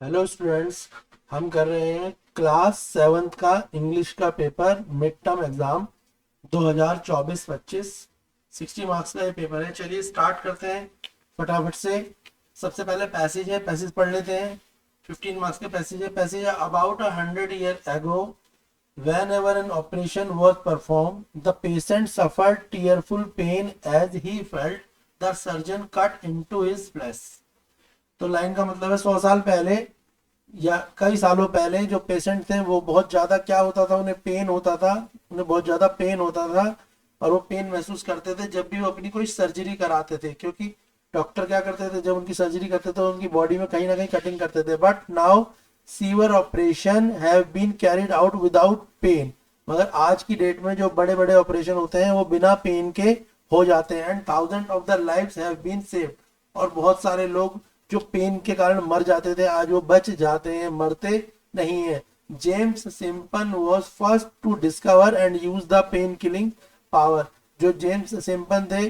Hello students. हम कर रहे हैं क्लास सेवन्थ का इंग्लिश का paper mid term exam 2024-25। 60 marks का ये पेपर है। चलिए स्टार्ट करते हैं फटाफट से। सबसे पहले पैसेज है, पैसेज पढ़ लेते हैं। 15 मार्क्स के पैसेज है। पैसेज है about 100 years ago whenever an operation was performed the patient suffered tearful pain as he felt the surgeon cut into his flesh। तो लाइन का मतलब है 100 साल पहले या कई सालों पहले जो पेशेंट थे वो बहुत ज़्यादा क्या होता था, उन्हें पेन होता था। उन्हें बहुत ज़्यादा पेन होता था और वो पेन महसूस करते थे जब भी वो अपनी कोई सर्जरी कराते थे, क्योंकि डॉक्टर क्या करते थे जब उनकी सर्जरी करते थे तो उनकी बॉडी में कहीं ना कहीं कटिंग करते थे। But now severe operation have been carried out without pain. मगर आज की डेट में जो बड़े बड़े ऑपरेशन होते हैं वो बिना पेन के हो जाते हैं। And thousand of the lives have been saved. और बहुत सारे लोग जो पेन के कारण मर जाते थे आज वो बच जाते हैं, मरते नहीं है। James Simpson was first to discover and use the pain killing power. जो जेम्स सिंपन थे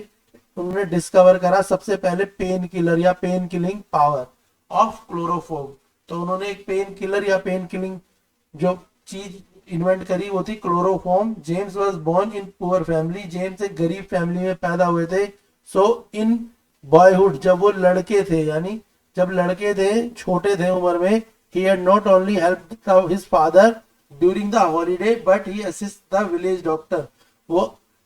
उन्होंने डिस्कवर करा सबसे पहले पेन किलर या pain killing power of chloroform. तो उन्होंने एक पेन किलर या पेन किलिंग जो चीज इन्वेंट करी वो थी क्लोरोफॉर्म। James was born in poor family. James एक गरीब फैमिली में पैदा हुए थे। सो इन बॉयहुड जब वो लड़के थे, यानी जब लड़के थे, छोटे थे उम्र में, he had not only help his father during the holiday but he assist the village doctor. वो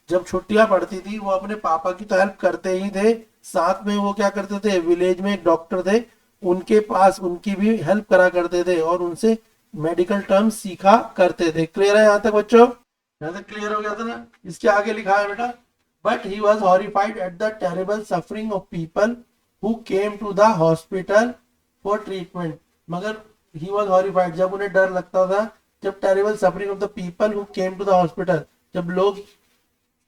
जब छुट्टियां पड़ती थी वो अपने पापा की तो हेल्प करते ही थे, साथ में वो क्या करते थे, विलेज में एक डॉक्टर थे उनके पास उनकी भी हेल्प करा करते थे और उनसे मेडिकल टर्म्स सीखा करते थे। क्लियर है यहाँ तक बच्चों? यहाँ तक क्लियर हो गया था ना? इसके आगे लिखा है बेटा, but he was horrified at the terrible suffering of people who came to the hospital for treatment। मगर he was horrified जब उन्हें डर लगता था, जब terrible suffering of the people who came to the hospital, जब लोग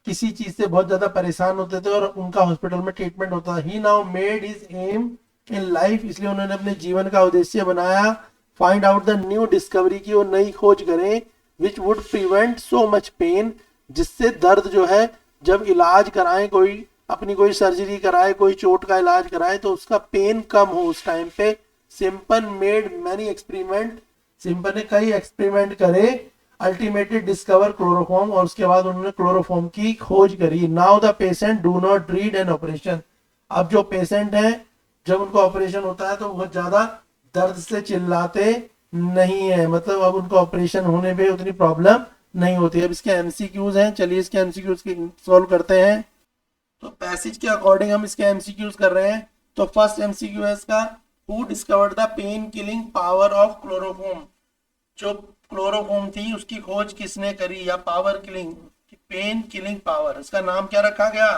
किसी चीज से बहुत ज्यादा परेशान होते थे और उनका हॉस्पिटल में ट्रीटमेंट होता था। He now made his aim in life, इसलिए उन्होंने अपने जीवन का उद्देश्य बनाया find out the new discovery की, वो नई खोज करें which would prevent so much pain, जिससे दर्द जो है जब इलाज कराएं, कोई अपनी कोई सर्जरी कराए, कोई चोट का इलाज कराए तो उसका पेन कम हो उस टाइम पे। Simple made many experiment, simple ने कई एक्सपेरिमेंट करे। अल्टीमेटली डिस्कवर क्लोरोफॉर्म, और उसके बाद उन्होंने क्लोरोफॉर्म की खोज करी। Now the patient do not read an operation. अब जो पेशेंट है जब उनको ऑपरेशन होता है तो बहुत ज्यादा दर्द से चिल्लाते नहीं है, मतलब अब उनको ऑपरेशन होने पे उतनी प्रॉब्लम नहीं होती। अब इसके एमसीक्यूज हैं, चलिए इसके एमसीक्यूज की सॉल्व करते हैं। तो पैसेज के अकॉर्डिंग हम इसके एमसीक्यूज कर रहे हैं। तो फर्स्ट एमसीक्यू है इसका, who discovered the pain killing power of chloroform. जो क्लोरोफॉर्म थी उसकी खोज किसने करी, या power killing, pain killing power, इसका नाम क्या रखा गया,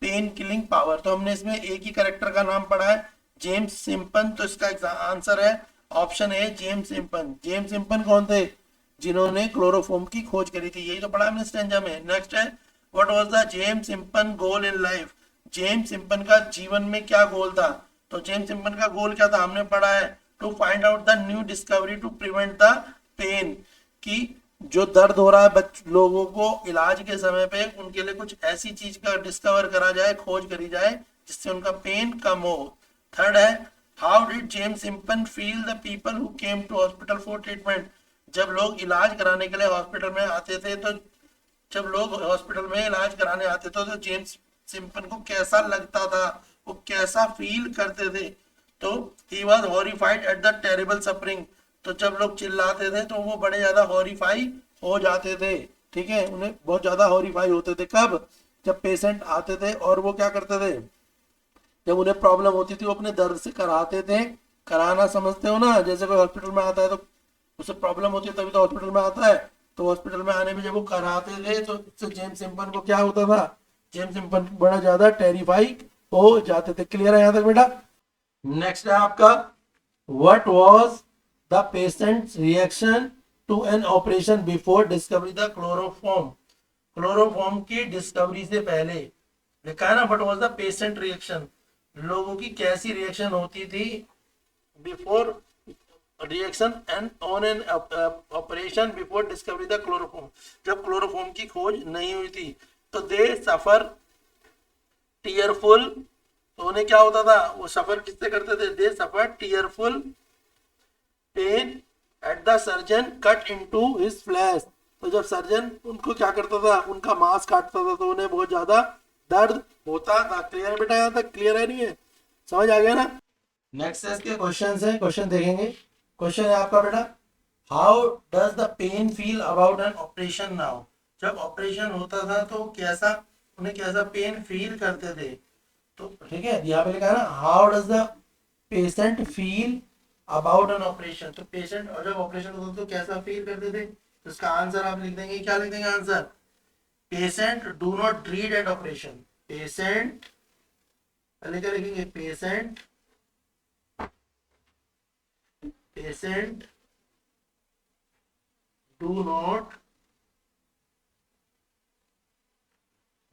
पेन किलिंग पावर। तो हमने इसमें एक ही करेक्टर का नाम पढ़ा है, जेम्स सिंपन। तो इसका आंसर है ऑप्शन ए, जेम्स सिंपन। जेम्स सिंपन कौन थे, जिन्होंने क्लोरोफॉर्म की खोज करी थी, यही तो पढ़ा हमने स्टेंजा में। नेक्स्ट है, what was the James Simpson goal in life. James Simpson का जीवन में क्या गोल था। तो जेम्स सिंपन का गोल क्या था, हमने पढ़ा है, to find out the new discovery to prevent the pain, कि जो दर्द हो रहा है लोगों को इलाज के समय पे उनके लिए कुछ ऐसी चीज का डिस्कवर करा जाए, खोज करी जाए जिससे उनका पेन कम हो। थर्ड है, how did James Simpson feel the people who came to hospital for treatment. जब लोग इलाज कराने के लिए हॉस्पिटल में आते थे, तो जब लोग हॉस्पिटल में इलाज कराने आते थे तो जेम्स सिंपन को कैसा लगता था, वो कैसा फील करते थे। तो he was horrified at the terrible suffering. तो जब लोग चिल्लाते थे तो वो बड़े ज्यादा हॉरिफाई हो जाते थे। ठीक है, उन्हें बहुत ज्यादा हॉरिफाई होते थे कब, जब पेशेंट आते थे और वो क्या करते थे, जब उन्हें प्रॉब्लम होती थी वो अपने दर्द से कराते थे। कराना समझते हो ना, जैसे कोई हॉस्पिटल में आता है तो उसे प्रॉब्लम होती है तभी तो हॉस्पिटल में आता है। तो हॉस्पिटल में आने में जब वो कराते थे तो इससे जेम्स सिंपन को क्या होता था, जेम्स सिंपन बड़ा ज्यादा टेरिफाई हो जाते थे। क्लियर है यहाँ तक बेटा? नेक्स्ट है आपका, what was the patients reaction to an operation before discovery the chloroform. Chloroform की डिस्कवरी से पहले लिखा है ना, what was the patient reaction, लोगों की कैसी रिएक्शन होती थी before reaction and on an operation before discovery the chloroform. जब क्लोरोफॉर्म की खोज नहीं हुई थी तो दे सफर टीयरफुल। तो उन्हें क्या होता था, वो सफर किससे करते थे, they suffer tearful pain at the surgeon cut into his flesh. तो जब सर्जन उनको क्या करता था, उनका मांस काटता था तो उन्हें बहुत ज्यादा दर्द होता था। क्लियर है बेटा, यहाँ तक क्लियर है नहीं है, समझ आ गया ना। नेक्स्ट इसके क्वेश्चन है, क्वेश्चन देखेंगे। क्वेश्चन है आपका बेटा, how does the pain feel about an operation now. जब ऑपरेशन होता था तो कैसा, उन्हें कैसा पेन फील करते थे। तो ठीक है, यहाँ पे लिखा है ना, how does the patient feel about an operation. तो पेशेंट और जब ऑपरेशन होता था तो कैसा फील करते थे, तो इसका आंसर आप लिख देंगे, क्या लिख देंगे answer, patient do not dread at operation. Patient पहले क्या लिखेंगे, patient patient do not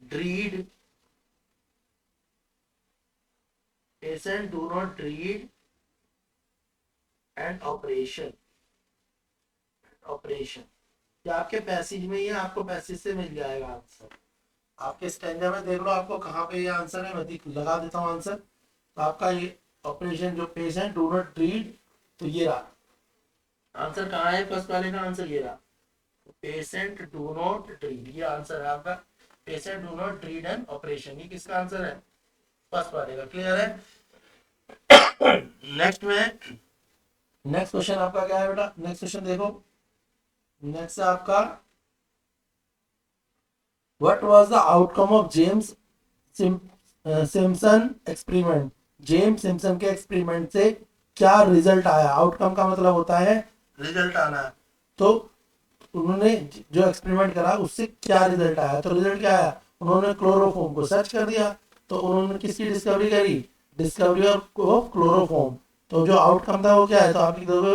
dread patient do not dread an operation। ये आपके पैसेज में ही है, आपको पैसेज से मिल जाएगा आंसर। आपके स्टैंडर्ड में देख लो आपको कहाँ पे ये आंसर है, मैं लगा देता हूँ आंसर। तो आपका ये ऑपरेशन जो पेशेंट डू नॉट ड्रीड, तो ये रहा आंसर। कहाँ है फर्स्ट वाले का आंसर, ये रहा पेशेंट डू नॉट ड्रीड, ये आंसर है आपका, patient do not dread an operation. ये किसका आंसर है, फर्स्ट वाले का। क्लियर है। नेक्स्ट में नेक्स्ट क्वेश्चन आपका क्या है बेटा, नेक्स्ट क्वेश्चन देखो। नेक्स्ट है आपका, what was the outcome of James Simpson experiment. James Simpson के एक्सपेरिमेंट से क्या रिजल्ट आया। आउटकम का मतलब होता है रिजल्ट आना। तो उन्होंने जो एक्सपेरिमेंट करा उससे क्या रिजल्ट आया। तो रिजल्ट क्या आया, उन्होंने क्लोरोफॉर्म को सर्च कर दिया। तो उन्होंने किसकी डिस्कवरी करी, डिस्कवरी ऑफ क्लोरोफॉर्म। तो जो आउटकम था वो क्या है, तो आप लिख दोगे,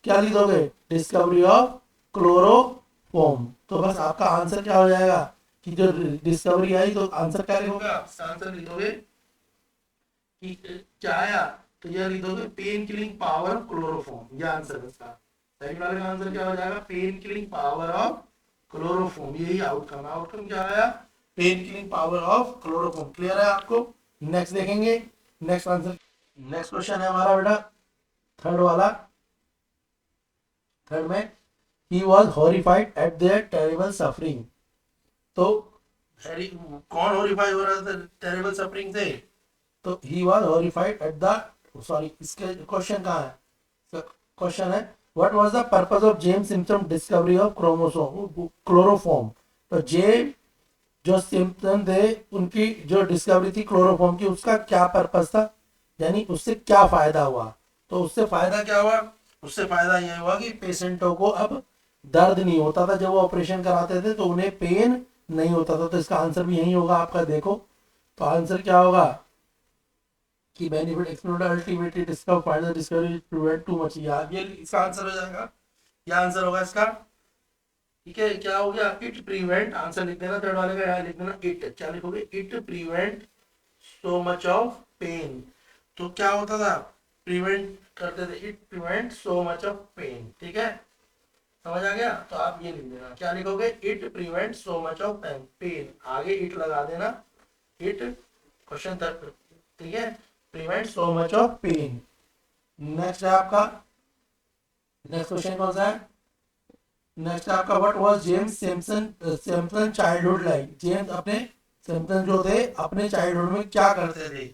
क्या लिख दोगे, डिस्कवरी ऑफ क्लोरोफॉर्म। तो बस आपका आंसर क्या हो जाएगा कि जो डिस्कवरी आई, तो आंसर क्या लिखोगे, आंसर लिखोगे कि क्या आया, तो यह लिख दोगे पेन किलिंग पावर क्लोरोफॉर्म। यह आंसर है इसका। सेकंड वाले का आंसर क्या हो जाएगा, pain killing power of chloroform. यही आउटकम, आउटकम क्या आया, pain killing power of chloroform. Clear है आपको। नेक्स्ट देखेंगे, नेक्स्ट आंसर, नेक्स्ट क्वेश्चन है हमारा बेटा थर्ड वाला। थर्ड में, he was horrified at their terrible suffering। तो कौन हॉरिफाई हो रहा था टेरिबल सफरिंग से, तो he was horrified at the, sorry इसके क्वेश्चन कहाँ है, क्वेश्चन है what was the purpose of James Simpson discovery of chloroform. तो जेम्स जो सिम्पसन थे उनकी जो डिस्कवरी थी क्लोरोफॉर्म की, उसका क्या पर्पस था, यानी उससे क्या फायदा हुआ। तो उससे फायदा क्या हुआ, उससे फायदा यह हुआ कि पेशेंटों को अब दर्द नहीं होता था, जब वो ऑपरेशन कराते थे तो उन्हें पेन नहीं होता था। तो इसका आंसर भी यही होगा आपका। देखो तो आंसर क्या होगा कि benefit explore ultimately discover final discovery prevent too much. ये इसका आंसर हो जाएगा, ये आंसर होगा इसका। ठीक है, क्या हो गया, इट प्रिवेंट, आंसर लिख देना थर्ड वाले का, यहाँ लिख देना इट, क्या लिखोगे, it prevent so much of pain. तो क्या होता था, प्रिवेंट करते थे, it prevent so much of pain. ठीक है, समझ आ गया। तो आप ये लिख देना, क्या लिखोगे, it prevent so much of pain, आगे इट लगा देना, इट क्वेश्चन तक। ठीक है, prevent so much of pain. Next है आपका, नेक्स्ट क्वेश्चन कौन सा है, नेक्स्ट आपका, what was James Simpson childhood like. James अपने सिम्पसन जो थे अपने चाइल्डहुड में क्या करते थे।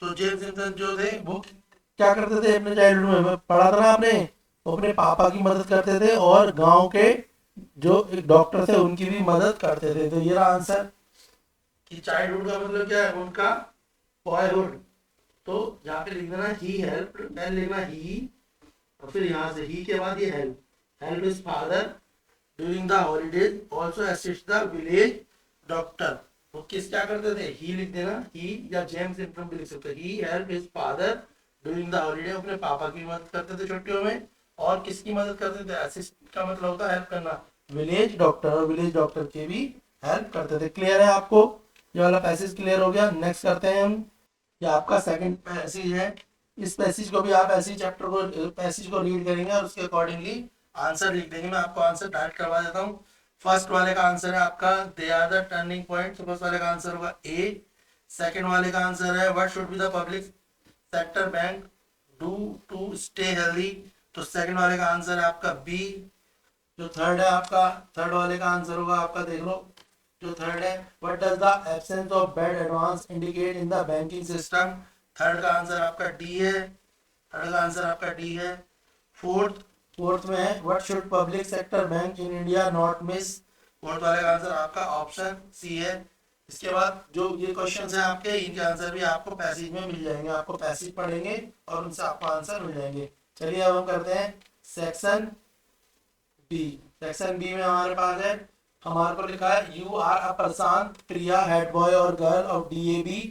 तो जेम्स सिम्पसन जो थे वो क्या करते थे अपने चाइल्डहुड में, पढ़ा था ना आपने, वो अपने पापा की मदद करते थे और गांव के जो एक डॉक्टर थे उनकी भी मदद करते थे। तो ये रहा आंसर कि चाइल्डहुड का मतलब क्या है, उनका बॉयहुड। तो यहाँ पे लिख देना ही हेल्प, पहले लिखना ही और फिर यहाँ से ही के बाद ये help, help his father during the holidays, also assist the village doctor. वो किस क्या करते थे, ही लिख देना, ही या जेम्स सिम्पसन भी लिख सकते, he help his father during the holiday, अपने पापा की मदद करते थे छुट्टियों में। और किसकी मदद करते थे, असिस्ट का मतलब होता है हेल्प करना, विलेज डॉक्टर, और विलेज डॉक्टर की भी हेल्प करते थे। क्लियर है आपको, ये वाला पैसेज क्लियर हो गया। नेक्स्ट करते हैं हम, ये आपका सेकंड पैसेज है। इस पैसेज को भी आप ऐसे चैप्टर को पैसेज को रीड करेंगे और उसके अकॉर्डिंगली आंसर लिख देंगे। मैं आपको आंसर डायरेक्ट करवा देता हूँ। फर्स्ट वाले का आंसर है आपका, they are the turning point. तो फर्स्ट वाले का आंसर होगा ए। सेकंड वाले का आंसर है, what should be the public sector bank do to stay healthy. तो सेकंड वाले का आंसर है आपका बी। जो थर्ड है आपका, थर्ड वाले का आंसर होगा आपका, देख लो जो थर्ड है, what does the absence of bed advance indicate in the banking system. Third का आंसर आपका डी है, थर्ड का आंसर आपका डी है। फोर्थ, फोर्थ में है what should public sector bank in India not miss. Fourth वाले का आंसर आपका ऑप्शन सी है। इसके बाद जो ये क्वेश्चन है आपके, इनके आंसर भी आपको पैसेज में मिल जाएंगे, आपको पैसेज पढ़ेंगे और उनसे आपको आंसर मिल जाएंगे। चलिए अब हम करते हैं सेक्शन बी। सेक्शन बी में हमारे पास है, हमारे को लिखा है you are a Prashant Priya head boy और girl of DAV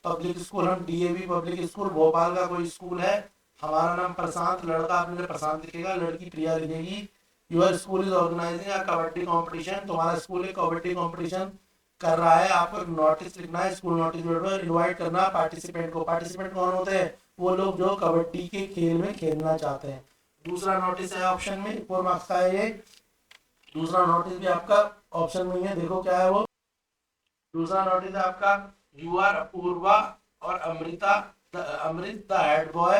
public school. हम डीएवी पब्लिक स्कूल भोपाल का कोई स्कूल है, हमारा नाम प्रशांत, लड़का आपने प्रशांत लिखेगा, लड़की प्रिया लिखेगी। Your school is organising a kabaddi competition, तुम्हारा स्कूल एक कबड्डी कंपटीशन कर रहा है, आपको एक नोटिस लिखना है, स्कूल नोटिस बोर्ड पर इनवाइट करना पार्टिसिपेंट को। पार्टिसिपेंट कौन होते हैं, वो लोग जो कबड्डी के खेल में खेलना चाहते हैं। दूसरा नोटिस है ऑप्शन में, 4 मार्क्स का है ये। दूसरा नोटिस भी आपका ऑप्शन में ही है, देखो क्या है वो। दूसरा नोटिस है आपका, यू आर अपूर्वा और Amrita Amrit the head boy,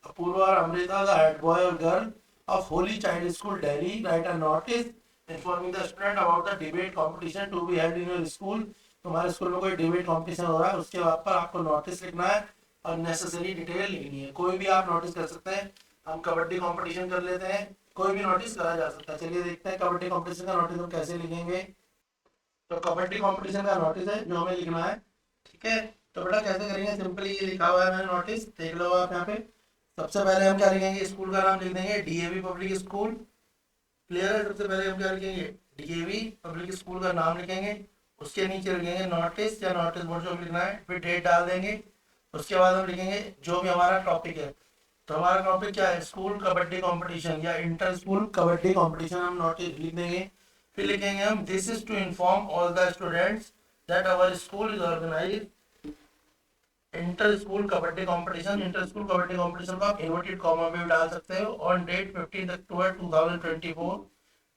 Apoorva और अमृता द हेड बॉय और girl of holy child school Delhi write a notice informing the student about the debate competition to be held in your school. तुम्हारे स्कूल में कोई debate competition हो रहा है, उसके ऊपर आपको नोटिस लिखना है और नेसेसरी डिटेल लिखनी है। कोई भी आप नोटिस कर सकते हैं, हम कबड्डी कंपटीशन कर लेते हैं, कोई भी नोटिस करा जा सकता है। चलिए देखते हैं कबड्डी कंपटीशन का नोटिस हम कैसे लिखेंगे। तो कबड्डी कंपटीशन का नोटिस है जो हमें लिखना है, ठीक है। तो बेटा कैसे करेंगे, सिंपली ये लिखा हुआ है मैंने नोटिस, देख लो आप यहाँ पे। सबसे पहले हम क्या लिखेंगे, स्कूल का नाम लिख देंगे डीएवी पब्लिक स्कूल, क्लियर है। सबसे पहले हम क्या लिखेंगे, डीएवी पब्लिक स्कूल का नाम लिखेंगे, उसके नीचे लिखेंगे नोटिस या नोटिस बोर्ड जो लिखना है, फिर डेट डाल देंगे। उसके बाद हम लिखेंगे जो भी हमारा टॉपिक है। तो हमारा टॉपिक क्या है, स्कूल कबड्डी कंपटीशन या इंटर स्कूल कबड्डी कंपटीशन, हम नोटिस लिख देंगे। फिर लिखेंगे हम this is to inform all the students that our school is organise inter school kabaddi competition. Inter school kabaddi competition को आप इन्वर्टेड कॉमा में भी डाल सकते हो, ऑन डेट 15 अक्टूबर 2024,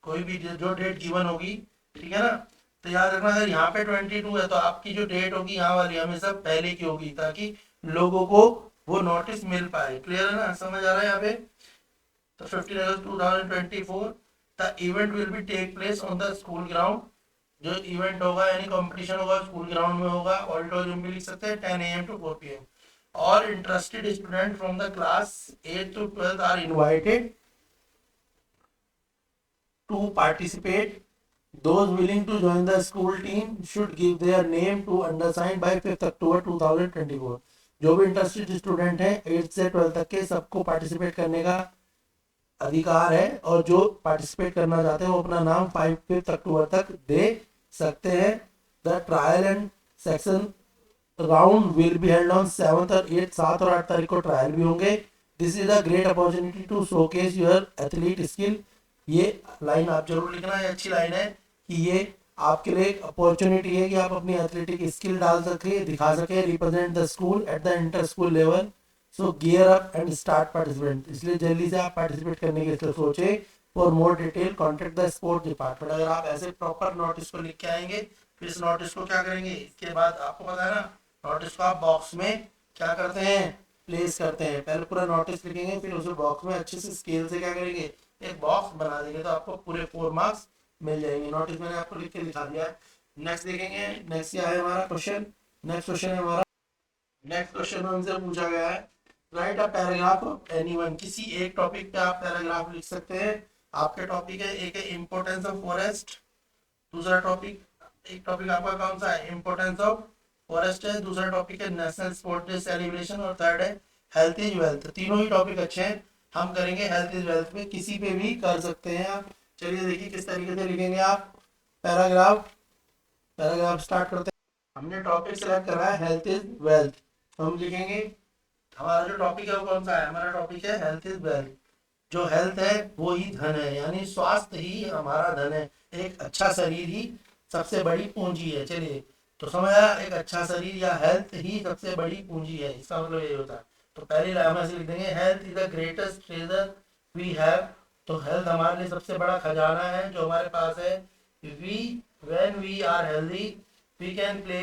कोई भी जो डेट गिवन होगी, ठीक है ना। तो याद रखना अगर यहाँ पे 22 है तो आपकी जो डेट होगी यहाँ वाली हमेशा पहले की होगी, ताकि लोगों को वो नोटिस मिल पाए। क्लियर है ना, समझ आ रहा है यहाँ पे। तो 15 August 2024 the event will be take place on the school ground. जो इवेंट होगा यानी कंपटीशन होगा स्कूल ग्राउंड में होगा, ऑडिटोरियम भी लिख सकते हैं, 10 AM to 4 PM। और interested student from the class 8th to 12th are invited to participate. Those willing to join the school team should give their name to undersigned by 5th October 2024। जो भी interested student है 8 से 12 तक के, सबको participate करने का अधिकार है, और जो पार्टिसिपेट करना चाहते हैं वो अपना नाम 5 अक्टूबर तक दे सकते हैं। The trial and section round will be held on 7th और 8th, 7 और 8 तारीख को ट्रायल भी होंगे। This is a great opportunity to showcase your athlete skill. ये लाइन आप जरूर लिखना है, अच्छी लाइन है कि ये आपके लिए एक अपॉर्चुनिटी है कि आप अपनी एथलेटिक स्किल डाल सके, दिखा सके, represent the school at the inter school level. So gear up and start participant, इसलिए जल्दी से आप पार्टिसिपेट करने के लिए सोचे। For more detail contact the sport department. अगर आप ऐसे प्रॉपर नोटिस को लिख के आएंगे, फिर इस नोटिस को क्या करेंगे, इसके बाद आपको पता है ना, नोटिस को आप बॉक्स में क्या करते हैं, प्लेस करते हैं। पहले पूरा नोटिस लिखेंगे, फिर उसे बॉक्स में अच्छे से स्केल से क्या करेंगे, एक बॉक्स बना देंगे, तो आपको पूरे 4 मार्क्स मिल जाएंगे। नोटिस मैंने आपको लिख के दिखा दिया है। नेक्स्ट देखेंगे, नेक्स्ट क्या है हमारा क्वेश्चन। नेक्स्ट क्वेश्चन है हमारा, नेक्स्ट क्वेश्चन हमसे पूछा गया है right a paragraph of anyone. किसी एक टॉपिक पे आप पैराग्राफ लिख सकते हैं। आपके टॉपिक है, एक है इम्पोर्टेंस ऑफ फॉरेस्ट, दूसरा टॉपिक, एक टॉपिक आपका कौन सा है, इम्पोर्टेंस ऑफ फॉरेस्ट है, दूसरा टॉपिक है नेशनल स्पोर्ट डे सेलिब्रेशन, और थर्ड है हेल्थ इज वेल्थ। तीनों ही टॉपिक अच्छे हैं, हम करेंगे हेल्थ इज वेल्थ पे, किसी पे भी कर सकते हैं आप। चलिए देखिए किस तरीके से लिखेंगे आप पैराग्राफ। पैराग्राफ स्टार्ट करते हैं। हमने टॉपिक सेलेक्ट करा है हेल्थ इज वेल्थ, हम लिखेंगे हमारा जो टॉपिक है वो कौन सा है, हमारा टॉपिक है हेल्थ इज वेल्थ। जो हेल्थ है वो ही धन है, यानी स्वास्थ्य ही हमारा धन है। एक अच्छा शरीर ही सबसे बड़ी पूंजी है। चलिए तो समझ आया, एक अच्छा शरीर या हेल्थ ही सबसे बड़ी पूंजी है, इसका मतलब ये होता है। तो पहली लाइन में से लिख देंगे health is the greatest treasure we have. तो हेल्थ हमारे लिए सबसे बड़ा खजाना है जो हमारे पास है। We when we are healthy we can play,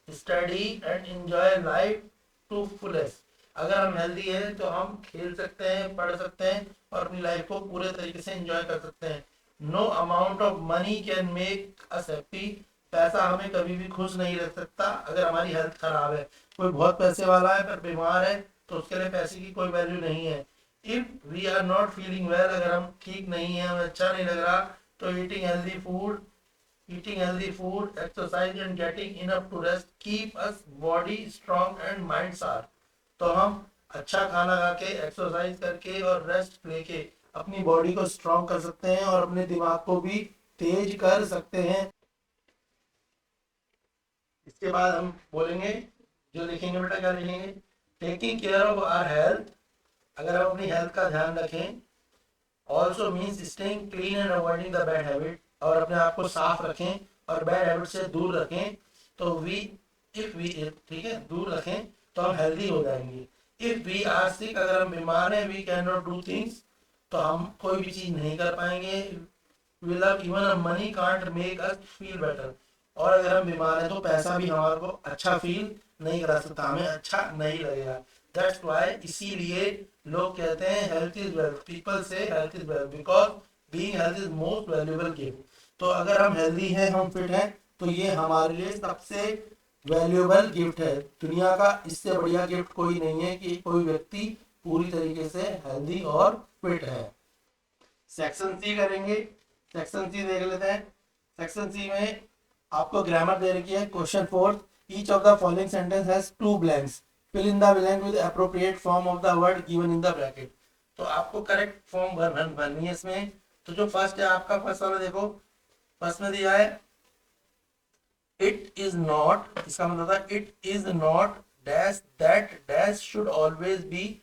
study and enjoy life to fullest. अगर हम हेल्दी है तो हम खेल सकते हैं, पढ़ सकते हैं और अपनी लाइफ को पूरे तरीके से एंजॉय कर सकते हैं। No amount of money can make us happy. पैसा हमें कभी भी खुश नहीं रख सकता अगर हमारी हेल्थ खराब है। कोई बहुत पैसे वाला है पर बीमार है तो उसके लिए पैसे की कोई वैल्यू नहीं है। If we are not feeling well, अगर हम ठीक नहीं है, हमें अच्छा नहीं लग रहा, तो eating healthy food, exercise and getting enough to rest keep us body strong and mind sharp। तो हम अच्छा खाना खा के, एक्सरसाइज करके और रेस्ट लेके अपनी बॉडी को स्ट्रॉन्ग कर सकते हैं और अपने दिमाग को भी तेज कर सकते हैं। इसके बाद हम बोलेंगे, जो लिखेंगे बेटा, क्या लिखेंगे? Taking care of our health, अगर हम अपनी हेल्थ का ध्यान रखें। Also means staying clean and avoiding the bad habit, और अपने आप को साफ रखें और बैड हैबिट से दूर रखें। तो वी इफ वी ठीक है, दूर रखें तो हम हेल्दी हो जाएंगे। इफ वी आर सिक, अगर हम बीमार हैं, we can not do things, तो हम कोई भी चीज नहीं कर पाएंगे। We love even money can't make us feel better, और अगर हम बीमार हैं तो पैसा भी हमारे को अच्छा फील नहीं करा सकता, हमें अच्छा नहीं लगेगा। दैट्स वाई, इसीलिए लोग कहते हैं हेल्थ इज वेल्थ। पीपल से health is wealth because being health is most valuable gift. तो अगर हम हेल्दी हैं, हम फिट हैं, तो ये हमारे लिए सबसे वैल्यूएबल गिफ्ट है। दुनिया का इससे बढ़िया गिफ्ट कोई नहीं है कि कोई व्यक्ति पूरी तरीके से हेल्दी और फिट है। सेक्शन सी करेंगे। सेक्शन सी देख लेते हैं। सेक्शन सी में आपको ग्रामर दे रखी है। Question fourth, each of the following sentence has two blanks, fill in the blank with appropriate form of the word given in the bracket. तो आपको करेक्ट फॉर्म भरनी है इसमें। तो जो फर्स्ट है आपका, फर्स्ट वाला देखो, फर्स्ट में दिया है इट इज नॉट, इसका मतलब था it is not dash that dash should always be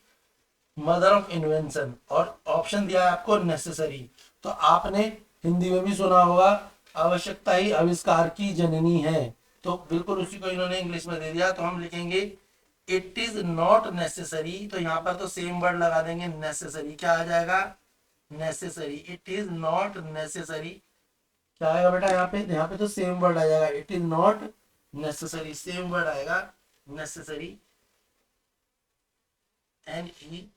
mother of invention, और ऑप्शन दिया है आपको नेसेसरी। तो आपने हिंदी में भी सुना होगा, आवश्यकता ही आविष्कार की जननी है। तो बिल्कुल उसी को इन्होंने इंग्लिश में दे दिया। तो हम लिखेंगे इट इज नॉट नेसेसरी, तो यहाँ पर तो सेम वर्ड लगा देंगे नेसेसरी। क्या आ जाएगा? Necessary. It is not necessary क्या आएगा बेटा? यहाँ पे तो सेम वर्ड आ जाएगा, it is not necessary, same word आएगा नेसेसरी। NECE,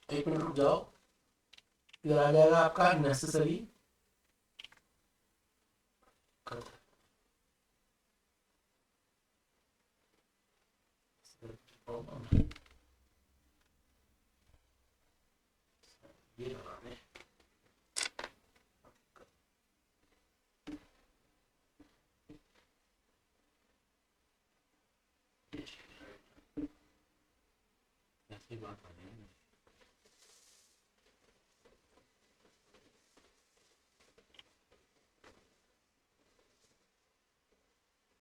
एक मिनट रुक जाओ, इधर आ जाएगा आपका नेसेसरी। ये ऐसी बात नहीं है।